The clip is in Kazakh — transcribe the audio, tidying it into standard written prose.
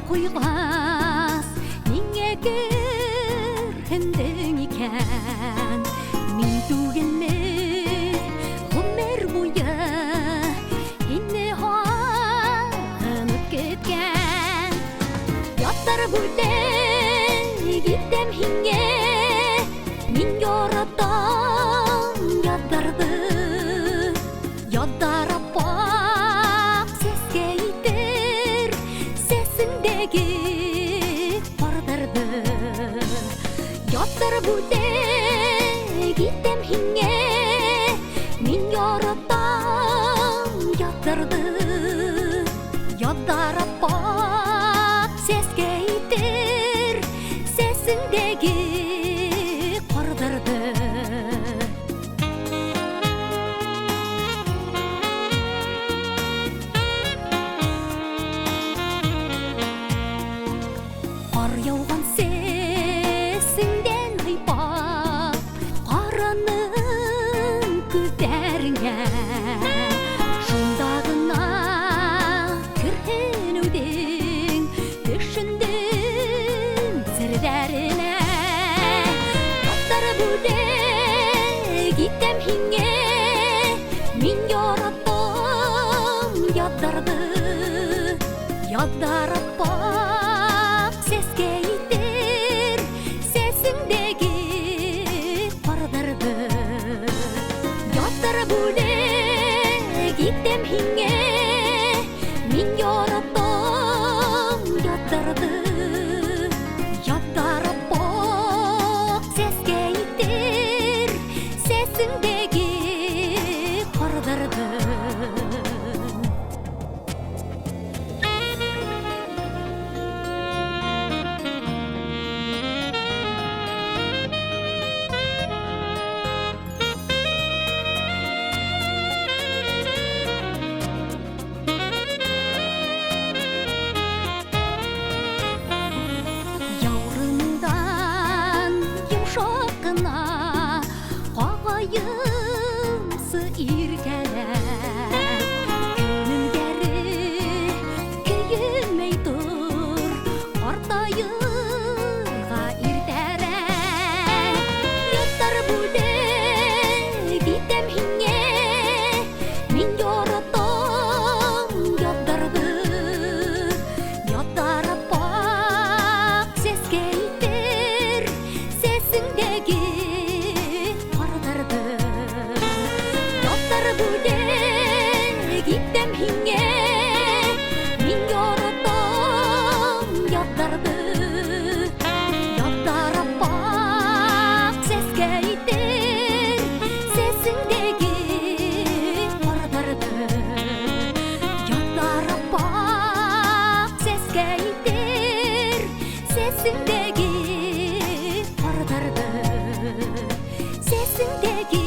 қойғас неңегер хенден екен мен түгелме ғұмыр бойы енді қанып кеткен яттар бүлде кеттім хинге мен яратам яттарды яттарап бақ сеске итер сесіндегі бардарды яттар бүлде кеттім хинге мен яратам яттарды яттарап бақ сеске итер сесіндегі бардарды қар яуған сесіңден айпап қараның көздеріңе шындағына кіренудің түшіндім сірдеріне яттар бүлде кеттім хинге мен яратам яттарды яттарап бақ сеске итер сесіндегі бардарды яттар бүлде кеттім хинге мен яратам яттарды яттарап бақ сеске итер сесіндегі бардарды қағайымсы иркелеп күнімдері күйімей тұр ортайыға иртерек яттар бүлде кеттім хинге мен яратам яттарды яттарап бақ сеске итер сесіндегі яттар бүлде кеттім хинге мен яратам яттарды яттарап бақ сеске итер сесіндегі бардарды яттарап бақ сеске итер сесіндегі бардарды сесіндегі